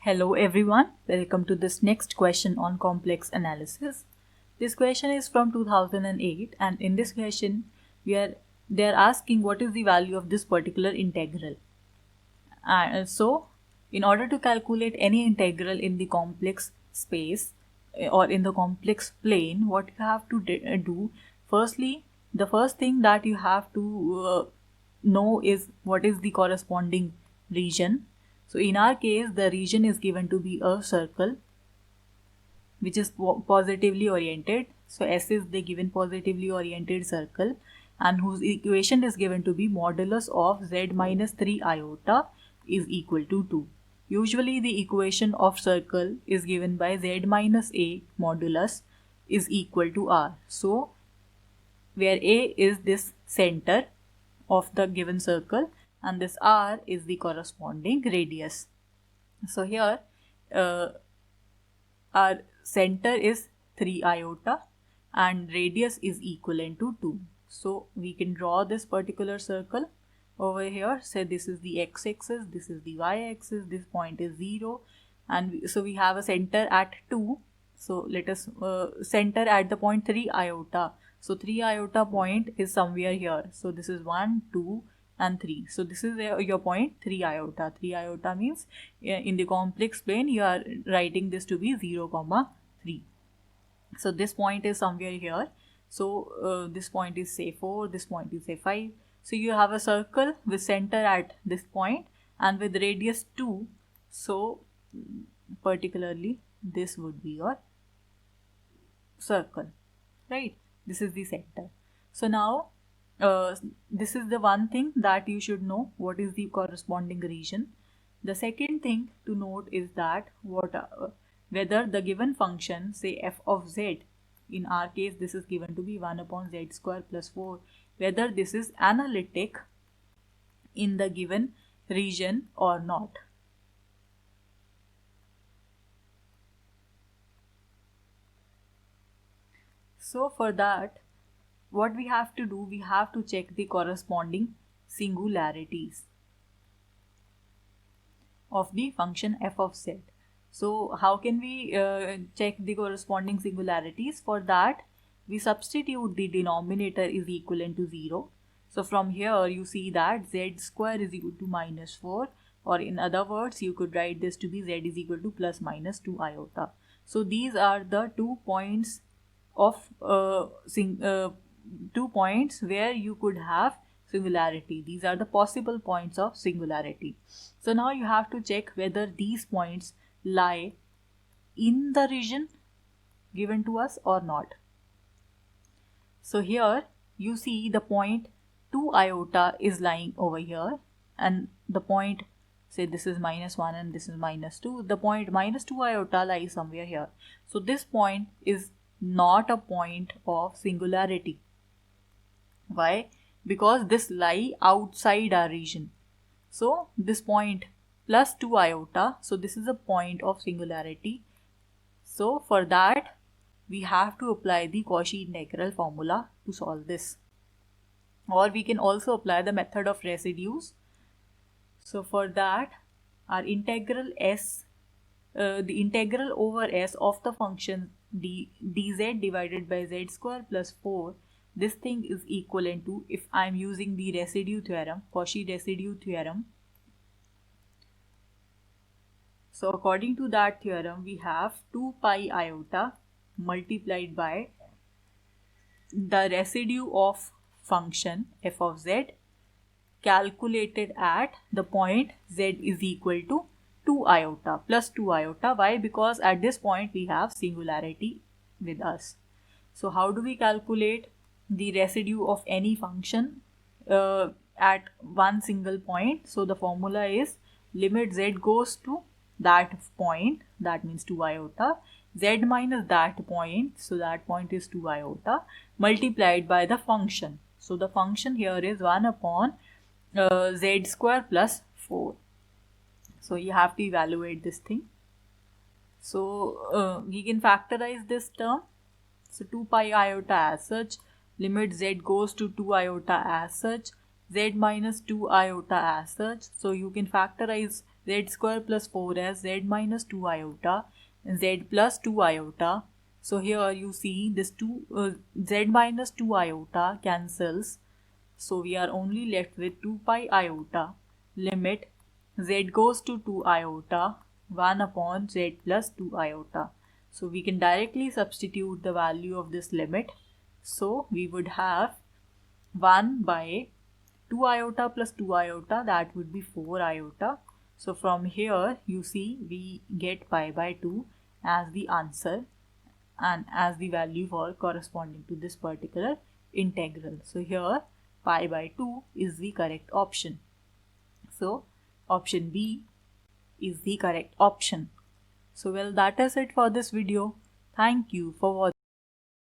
Hello everyone, welcome to this next question on complex analysis. This question is from 2008 and in this question they are asking what is the value of this particular integral. So in order to calculate any integral in the complex space or in the complex plane, what you have to do, firstly, the first thing that you have to know is what is the corresponding region. So in our case, the region is given to be a circle which is positively oriented. So S is the given positively oriented circle and whose equation is given to be modulus of z minus 3 iota is equal to 2. Usually the equation of circle is given by z minus a modulus is equal to r. So where a is this center of the given circle and this r is the corresponding radius. So here our center is 3 iota and radius is equivalent to 2. So we can draw this particular circle over here. Say this is the x-axis, this is the y-axis, this point is 0 and so we have a center at 2. So let us center at the point 3 iota. So 3 iota point is somewhere here. So this is 1, 2 and 3. So this is your point 3 iota. 3 iota means in the complex plane you are writing this to be 0, 3. So this point is somewhere here. So this point is say 4, this point is say 5. So you have a circle with center at this point and with radius 2. So particularly this would be your circle, right? This is the center. So now this is the one thing that you should know, what is the corresponding region. The second thing to note is that whether the given function, say f of z, in our case this is given to be 1 upon z square plus 4, whether this is analytic in the given region or not. So for that, what we have to do, we have to check the corresponding singularities of the function f of z. So how can we check the corresponding singularities? For that, we substitute the denominator is equivalent to 0. So from here you see that z square is equal to minus 4, or in other words you could write this to be z is equal to plus minus 2 iota. So these are the 2 points of 2 points where you could have singularity. These are the possible points of singularity. So now you have to check whether these points lie in the region given to us or not. So here you see the point 2 iota is lying over here and the point, say this is minus 1 and this is minus 2, the point minus 2 iota lies somewhere here. So this point is not a point of singularity. Why? Because this lie outside our region. So this point plus 2 iota, so this is a point of singularity. So for that we have to apply the Cauchy integral formula to solve this, or we can also apply the method of residues. So for that, our integral s, the integral over s of the function dz divided by z square plus 4, this thing is equivalent to, if I am using the residue theorem, Cauchy residue theorem. So according to that theorem, we have 2 pi iota multiplied by the residue of function f of z calculated at the point z is equal to 2 iota plus 2 iota. Why? Because at this point we have singularity with us. So how do we calculate the residue of any function at one single point? So the formula is limit z goes to that point, that means 2 iota, z minus that point, so that point is 2 iota, multiplied by the function. So the function here is 1 upon z square plus 4. So you have to evaluate this thing. So we can factorize this term. So 2 pi iota as such, limit z goes to 2 iota as such, z minus 2 iota as such. So you can factorize z square plus 4 as z minus 2 iota and z plus 2 iota. So here you see this z minus 2 iota cancels. So we are only left with 2 pi iota. Limit z goes to 2 iota 1 upon z plus 2 iota. So we can directly substitute the value of this limit. So we would have 1 by 2 iota plus 2 iota, that would be 4 iota. So from here you see we get pi by 2 as the answer and as the value for corresponding to this particular integral. So here pi by 2 is the correct option. So option B is the correct option. So well, that is it for this video. Thank you for watching.